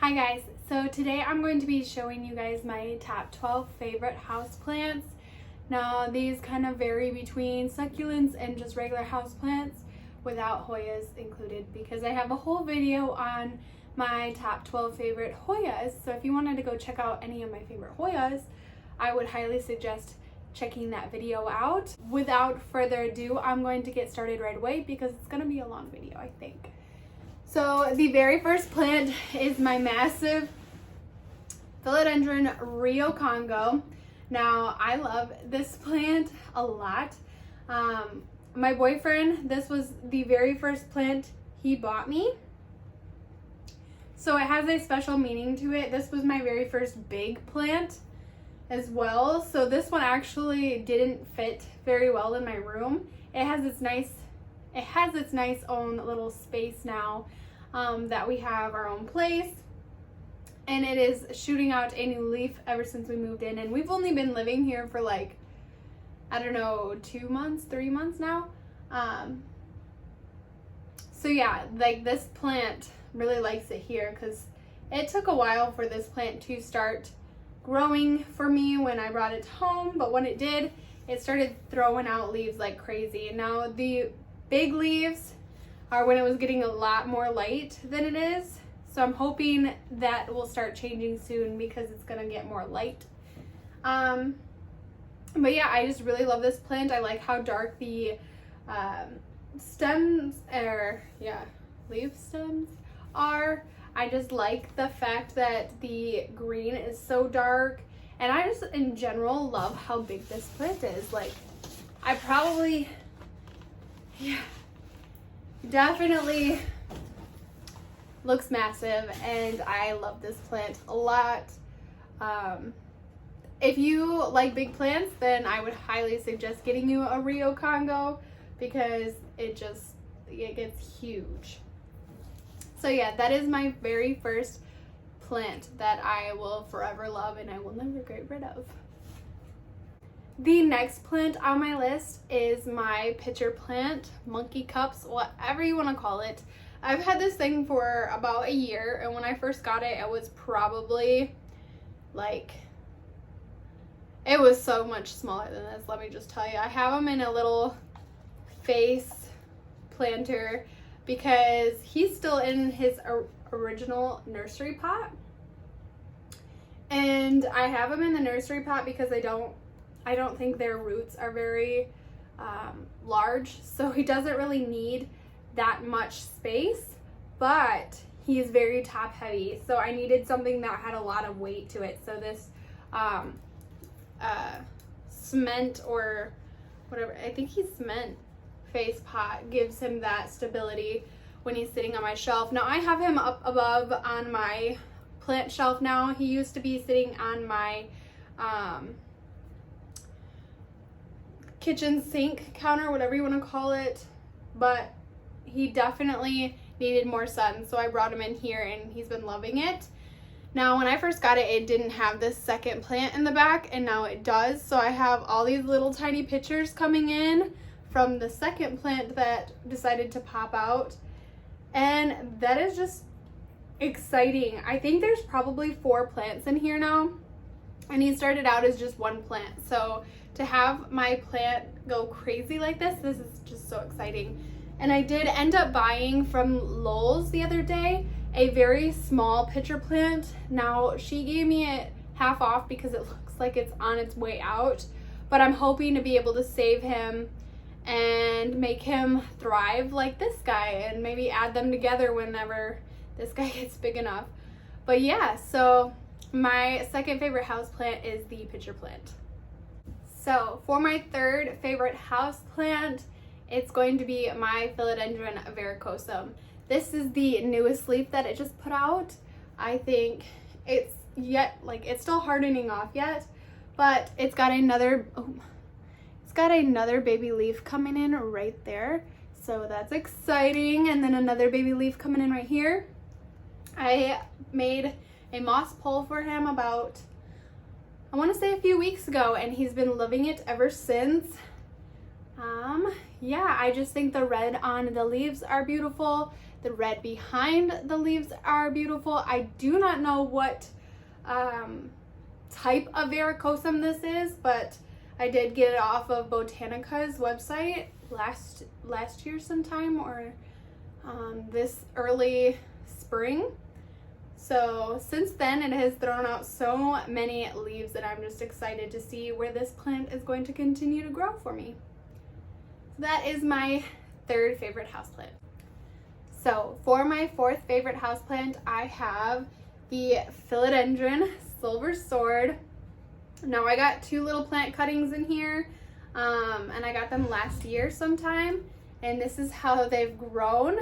Hi guys, so today I'm going to be showing you guys my top 12 favorite houseplants. Now these kind of vary between succulents and just regular houseplants without Hoyas included because I have a whole video on my top 12 favorite Hoyas. So if you wanted to go check out any of my favorite Hoyas, I would highly suggest checking that video out. Without further ado, I'm going to get started right away because it's going to be a long video, I think. So the very first plant is my massive Philodendron Rio congo. Now I love this plant a lot. My boyfriend, this was the very first plant he bought me. So it has a special meaning to it. This was my very first big plant as well. So this one actually didn't fit very well in my room. It has its nice own little space now that we have our own place, and it is shooting out a new leaf ever since we moved in, and we've only been living here for like, I don't know, 2 months, 3 months now. So yeah, like this plant really likes it here because it took a while for this plant to start growing for me when I brought it home, but when it did, it started throwing out leaves like crazy. Now the big leaves are when it was getting a lot more light than it is, so I'm hoping that will start changing soon because it's gonna get more light. But yeah, I just really love this plant. I like how dark the leaf stems are. I just like the fact that the green is so dark, and I just in general love how big this plant is. Like, I probably, definitely looks massive, and I love this plant a lot. If you like big plants, then I would highly suggest getting you a Rio congo because it gets huge. So yeah, that is my very first plant that I will forever love and I will never get rid of. The next plant on my list is my pitcher plant, monkey cups, whatever you want to call it. I've had this thing for about a year, and when I first got it, it was probably like, it was so much smaller than this, let me just tell you. I have them in a little vase planter because he's still in his original nursery pot, and I have him in the nursery pot because I don't think their roots are very large, so he doesn't really need that much space, but he is very top heavy, so I needed something that had a lot of weight to it. So this cement or whatever, I think he's cement face pot gives him that stability when he's sitting on my shelf. Now I have him up above on my plant shelf now. He used to be sitting on my kitchen sink counter, whatever you want to call it, but he definitely needed more sun, so I brought him in here and he's been loving it. Now when I first got it, it didn't have this second plant in the back, and now it does. So I have all these little tiny pitchers coming in from the second plant that decided to pop out, and that is just exciting. I think there's probably 4 plants in here now, and he started out as just 1 plant. So to have my plant go crazy like this is just so exciting. And I did end up buying from Lowe's the other day a very small pitcher plant. Now she gave me it half off because it looks like it's on its way out, but I'm hoping to be able to save him and make him thrive like this guy and maybe add them together whenever this guy gets big enough. But yeah, so my second favorite house plant is the pitcher plant. So for my third favorite house plant, it's going to be my Philodendron Varicosum. This is the newest leaf that it just put out. I think it's still hardening off yet, but it's got another baby leaf coming in right there. So that's exciting. And then another baby leaf coming in right here. I made a moss pole for him about, I want to say a few weeks ago, and he's been loving it ever since. Yeah, I just think the red on the leaves are beautiful. The red behind the leaves are beautiful. I do not know what type of Varicosum this is, but I did get it off of Botanica's website last year sometime, or this early spring. So since then it has thrown out so many leaves that I'm just excited to see where this plant is going to continue to grow for me. So that is my third favorite houseplant. So for my fourth favorite houseplant, I have the Philodendron Silver Sword. Now I got two little plant cuttings in here, and I got them last year sometime, and this is how they've grown.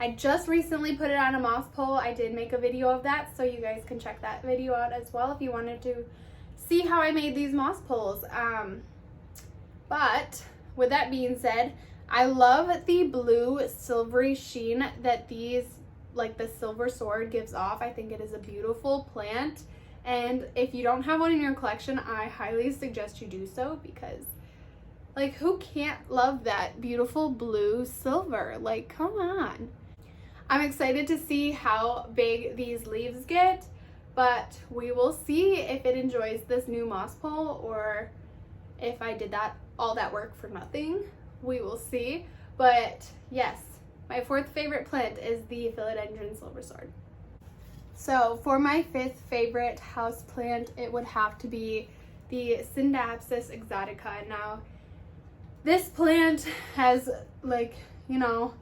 I just recently put it on a moss pole. I did make a video of that, so you guys can check that video out as well if you wanted to see how I made these moss poles. But with that being said, I love the blue silvery sheen that these, like the Silver Sword, gives off. I think it is a beautiful plant, and if you don't have one in your collection, I highly suggest you do so, because like, who can't love that beautiful blue silver? Like, come on. I'm excited to see how big these leaves get, but we will see if it enjoys this new moss pole or if I did all that work for nothing. We will see. But yes, my fourth favorite plant is the Philodendron Silver Sword. So for my fifth favorite house plant, it would have to be the Synapsis Exotica. Now, this plant has, like, you know,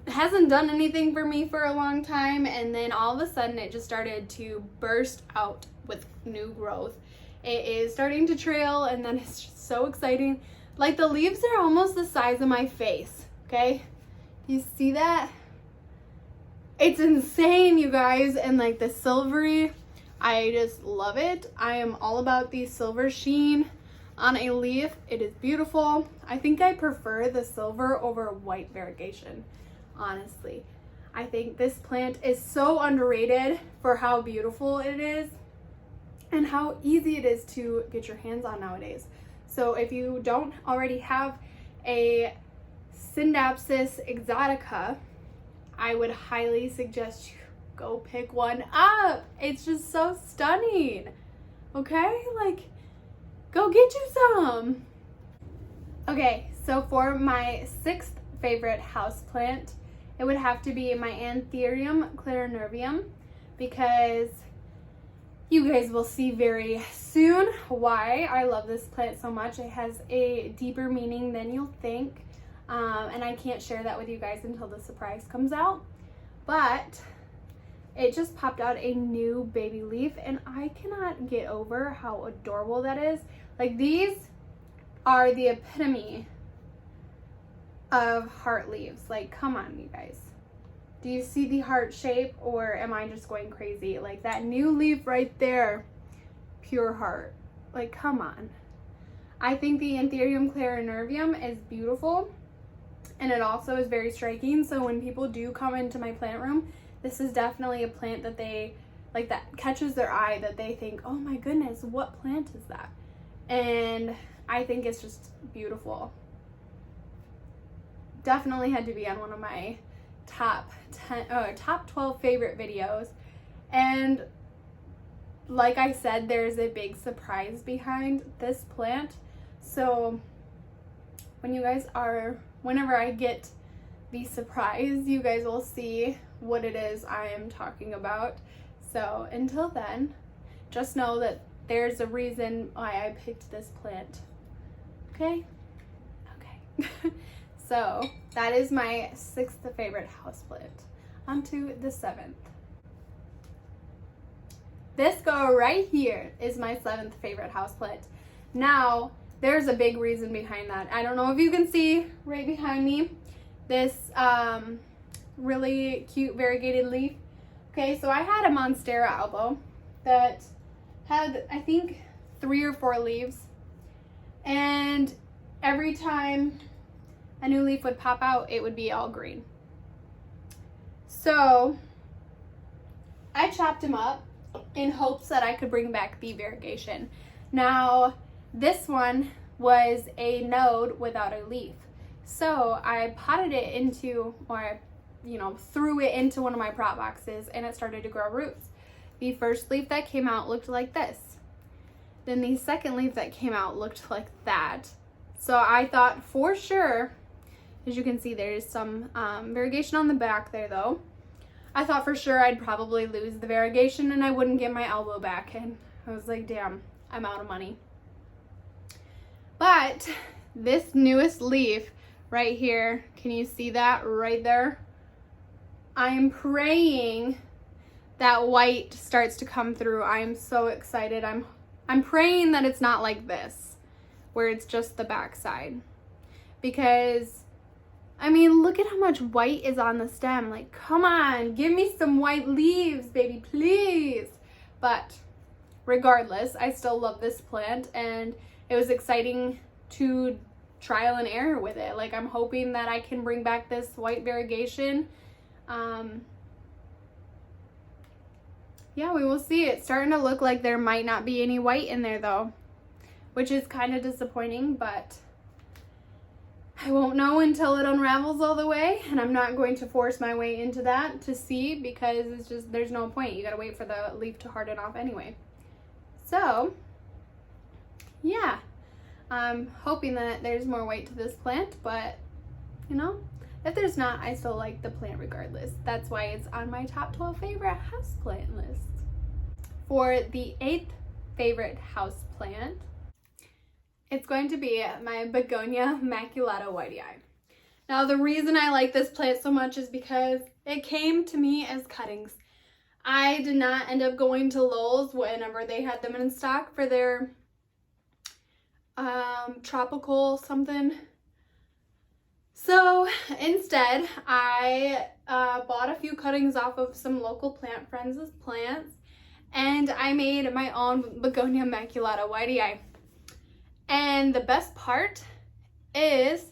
hasn't done anything for me for a long time, and then all of a sudden it just started to burst out with new growth. It is starting to trail, and then it's just so exciting. Like, the leaves are almost the size of my face, okay? You see that? It's insane, you guys. And like the silvery, I just love it. I am all about the silver sheen on a leaf. It is beautiful. I think I prefer the silver over white variegation, honestly. I think this plant is so underrated for how beautiful it is and how easy it is to get your hands on nowadays. So if you don't already have a Synapsis Exotica, I would highly suggest you go pick one up. It's just so stunning. Okay? Like, go get you some. Okay, so for my sixth favorite houseplant, it would have to be my Anthurium clarinervium, because you guys will see very soon why I love this plant so much. It has a deeper meaning than you'll think, and I can't share that with you guys until the surprise comes out. But it just popped out a new baby leaf, and I cannot get over how adorable that is. Like, these are the epitome of heart leaves. Like, come on, you guys. Do you see the heart shape, or am I just going crazy? Like, that new leaf right there, pure heart. Like, come on. I think the Anthurium clarinervium is beautiful, and it also is very striking. So when people do come into my plant room, this is definitely a plant that they, like, that catches their eye, that they think, oh my goodness, what plant is that? And I think it's just beautiful. Definitely had to be on one of my top 12 favorite videos. And like I said, there's a big surprise behind this plant. So whenever I get the surprise, you guys will see what it is I am talking about. So until then, just know that there's a reason why I picked this plant. Okay? Okay. So that is my sixth favorite houseplant. On to the seventh. This girl right here is my seventh favorite houseplant. Now, there's a big reason behind that. I don't know if you can see right behind me this really cute variegated leaf. Okay, so I had a Monstera elbow that had, I think, 3 or 4 leaves, and every time a new leaf would pop out, it would be all green. So I chopped him up in hopes that I could bring back the variegation. Now, this one was a node without a leaf. So I potted it into, or I you know, threw it into one of my prop boxes and it started to grow roots. The first leaf that came out looked like this. Then the second leaf that came out looked like that. So I thought for sure, as you can see, there's some variegation on the back there though. I thought for sure I'd probably lose the variegation and I wouldn't get my elbow back. And I was like, damn, I'm out of money. But this newest leaf right here, can you see that right there? I am praying that white starts to come through. I am so excited. I'm praying that it's not like this, where it's just the backside. Because, I mean, look at how much white is on the stem. Like, come on, give me some white leaves, baby, please. But regardless, I still love this plant, and it was exciting to trial and error with it. Like, I'm hoping that I can bring back this white variegation. Yeah, we will see. It's starting to look like there might not be any white in there though, which is kind of disappointing, but I won't know until it unravels all the way, and I'm not going to force my way into that to see, because it's just, there's no point. You gotta wait for the leaf to harden off anyway. So, yeah, I'm hoping that there's more white to this plant, but you know, if there's not, I still like the plant regardless. That's why it's on my top 12 favorite houseplant list. For the 8th favorite houseplant, it's going to be my Begonia immaculata whitey eye. Now, the reason I like this plant so much is because it came to me as cuttings. I did not end up going to Lowe's whenever they had them in stock for their tropical something. So instead, I bought a few cuttings off of some local plant friends' plants, and I made my own Begonia immaculata whitey eye. And the best part is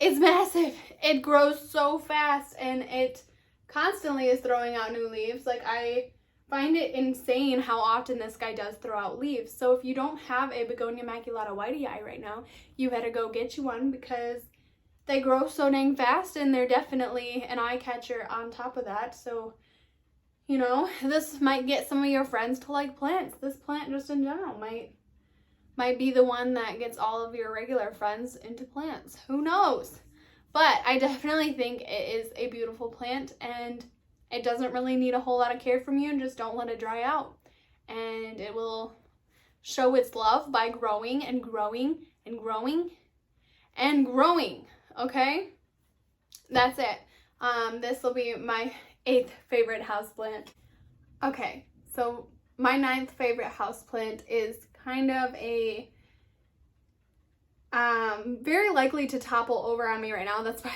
it's massive. It grows so fast, and it constantly is throwing out new leaves. Like, I find it insane how often this guy does throw out leaves. So if you don't have a Begonia immaculata whitey eye right now, you better go get you one, because they grow so dang fast, and they're definitely an eye catcher on top of that. So, you know, this might get some of your friends to like plants. This plant just in general might be the one that gets all of your regular friends into plants. Who knows? But I definitely think it is a beautiful plant, and it doesn't really need a whole lot of care from you. Just don't let it dry out. And it will show its love by growing and growing and growing and growing. Okay, that's it. This will be my 8th favorite houseplant. Okay, so my 9th favorite houseplant is kind of a very likely to topple over on me right now. That's why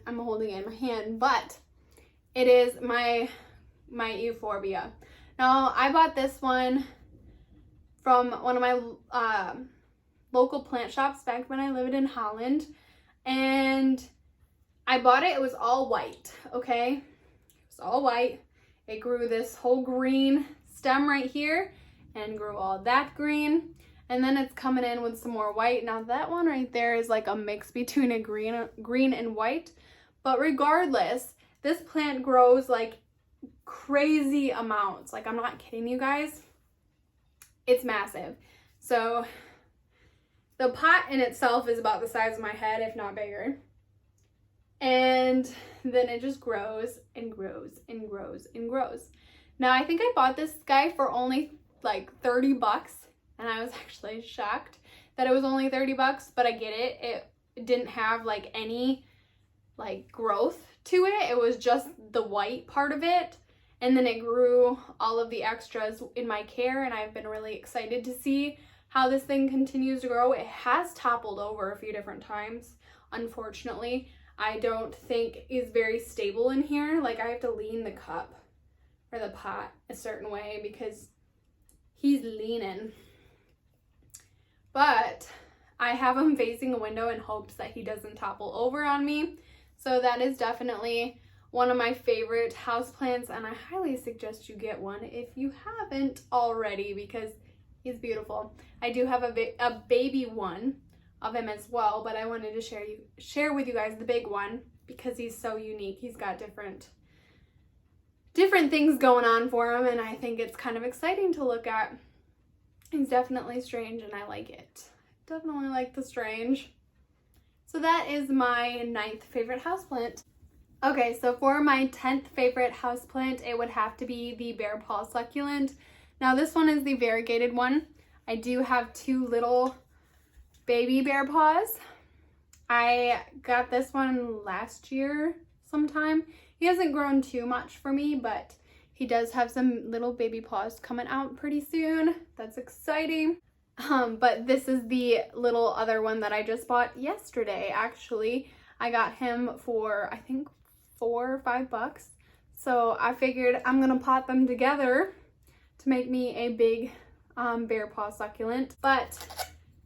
I'm holding it in my hand, but it is my Euphorbia. Now, I bought this one from one of my local plant shops back when I lived in Holland. And I bought it, it was all white, okay? It was all white. It grew this whole green stem right here and grew all that green. And then it's coming in with some more white. Now that one right there is like a mix between a green and white. But regardless, this plant grows like crazy amounts. Like, I'm not kidding you guys. It's massive. So the pot in itself is about the size of my head, if not bigger. And then it just grows and grows and grows and grows. Now, I think I bought this guy for only like 30 bucks. And I was actually shocked that it was only 30 bucks, but I get it. It didn't have like any like growth to it. It was just the white part of it. And then it grew all of the extras in my care. And I've been really excited to see how this thing continues to grow. It has toppled over a few different times, unfortunately. I don't think is very stable in here. Like, I have to lean the cup or the pot a certain way because he's leaning. But I have him facing a window in hopes that he doesn't topple over on me. So that is definitely one of my favorite houseplants, and I highly suggest you get one if you haven't already, because he's beautiful. I do have a baby one of him as well, but I wanted to share with you guys the big one because he's so unique. He's got different things going on for him, and I think it's kind of exciting to look at. He's definitely strange, and I like it. Definitely like the strange. So that is my 9th favorite houseplant. Okay, so for my 10th favorite houseplant, it would have to be the bear paw succulent. Now this one is the variegated one. I do have 2 little baby bear paws. I got this one last year sometime. He hasn't grown too much for me, but he does have some little baby paws coming out pretty soon. That's exciting. But this is the little other one that I just bought yesterday, actually. I got him for, I think, $4 or $5. So I figured I'm gonna pot them together to make me a big bear paw succulent. But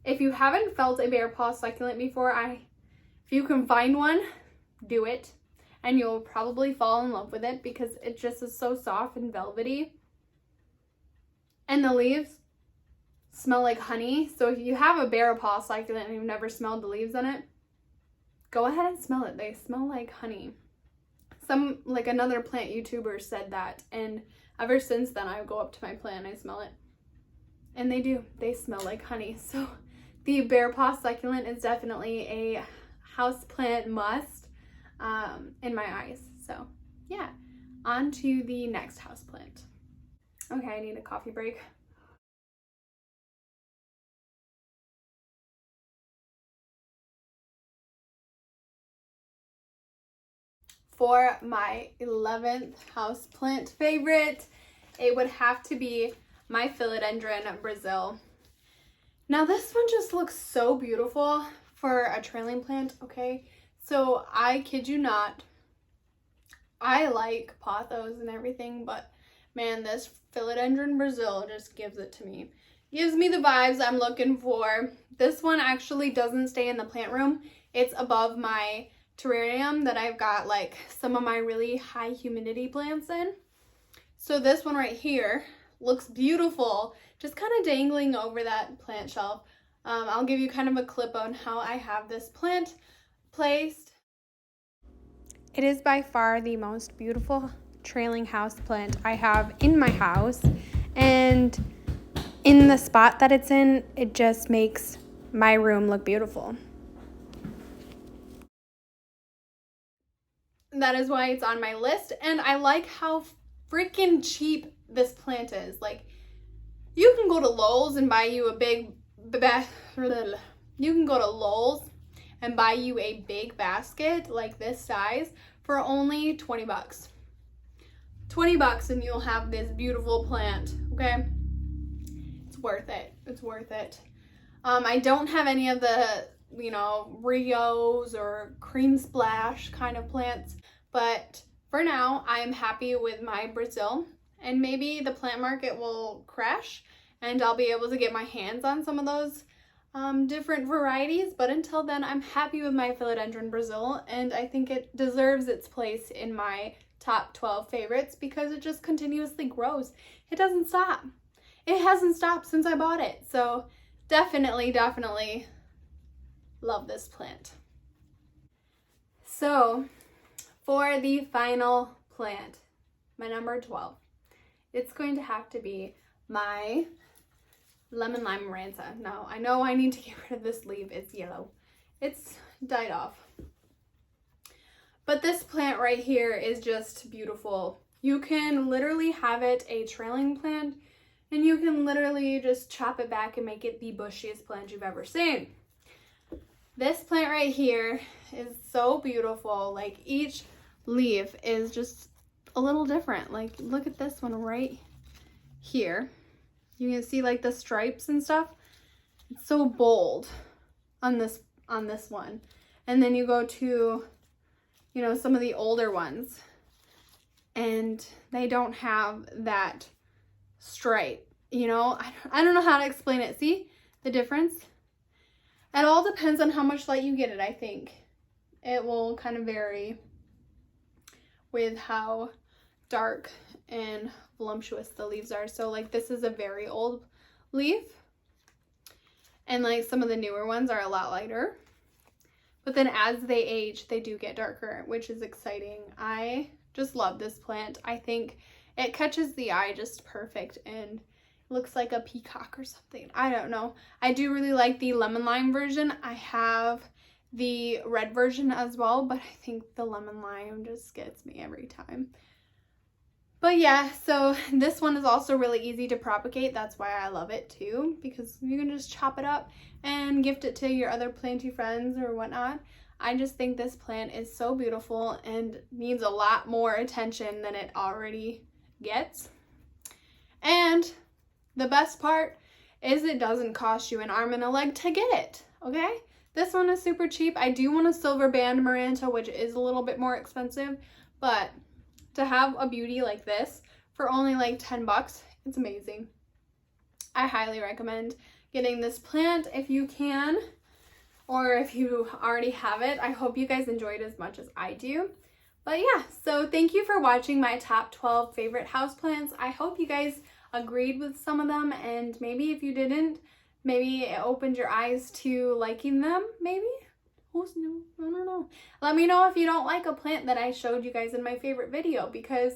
if you haven't felt a bear paw succulent before, if you can find one, do it. And you'll probably fall in love with it because it just is so soft and velvety. And the leaves smell like honey. So if you have a bear paw succulent and you've never smelled the leaves on it, go ahead and smell it. They smell like honey. Another plant YouTuber said that, and ever since then I go up to my plant and I smell it. And they do. They smell like honey. So the bear paw succulent is definitely a houseplant must in my eyes. So yeah, on to the next houseplant. Okay, I need a coffee break. For my 11th houseplant favorite, it would have to be my Philodendron Brazil. Now this one just looks so beautiful for a trailing plant, okay? So I kid you not, I like pothos and everything, but man, this Philodendron Brazil just gives it to me. Gives me the vibes I'm looking for. This one actually doesn't stay in the plant room. It's above my terrarium that I've got like some of my really high humidity plants in. So this one right here looks beautiful, just kind of dangling over that plant shelf. I'll give you kind of a clip on how I have this plant placed. It is by far the most beautiful trailing house plant I have in my house, and in the spot that it's in, it just makes my room look beautiful. That is why it's on my list, and I like how freaking cheap this plant is. Like, you can go to Lowe's and buy you a big basket like this size for only $20. $20 and you'll have this beautiful plant, okay? It's worth it. It's worth it. I don't have any of the, Rios or cream splash kind of plants, but for now I'm happy with my Brazil, and maybe the plant market will crash and I'll be able to get my hands on some of those different varieties, but until then I'm happy with my Philodendron Brazil, and I think it deserves its place in my top 12 favorites because it just continuously grows. It doesn't stop. It hasn't stopped since I bought it, so definitely love this plant. So for the final plant, my number 12, it's going to have to be my lemon lime maranta. Now I know I need to get rid of this leaf. It's yellow. It's died off. But this plant right here is just beautiful. You can literally have it a trailing plant, and you can literally just chop it back and make it the bushiest plant you've ever seen. This plant right here is so beautiful. Like, each leaf is just a little different. Like, look at this one right here. You can see like the stripes and stuff. It's so bold on this one. And then you go to, some of the older ones, and they don't have that stripe. I don't know how to explain it. See the difference? It all depends on how much light you get it, I think. It will kind of vary with how dark and voluptuous the leaves are. So like, this is a very old leaf, and like some of the newer ones are a lot lighter. But then as they age, they do get darker, which is exciting. I just love this plant. I think it catches the eye just perfect and looks like a peacock or something. I don't know. I do really like the lemon lime version. I have the red version as well, but I think the lemon lime just gets me every time. But yeah, so this one is also really easy to propagate. That's why I love it too, because you can just chop it up and gift it to your other planty friends or whatnot. I just think this plant is so beautiful and needs a lot more attention than it already gets. And the best part is it doesn't cost you an arm and a leg to get it, okay? This one is super cheap. I do want a silver band Maranta, which is a little bit more expensive, but to have a beauty like this for only like 10 bucks, it's amazing. I highly recommend getting this plant if you can, or if you already have it. I hope you guys enjoyed as much as I do. But yeah, so thank you for watching my top 12 favorite houseplants. I hope you guys agreed with some of them, and maybe if you didn't, maybe it opened your eyes to liking them, maybe? Who's new? I don't know. Let me know if you don't like a plant that I showed you guys in my favorite video, because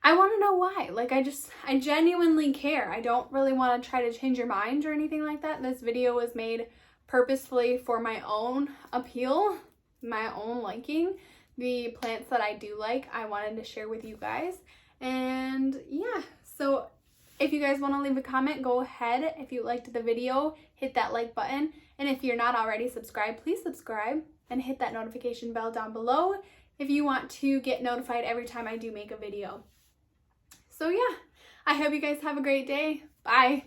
I want to know why. Like, I genuinely care. I don't really want to try to change your mind or anything like that. This video was made purposefully for my own appeal, my own liking. The plants that I do like, I wanted to share with you guys. And yeah, so if you guys want to leave a comment, go ahead. If you liked the video, hit that like button. And if you're not already subscribed, please subscribe and hit that notification bell down below if you want to get notified every time I do make a video. So yeah, I hope you guys have a great day. Bye.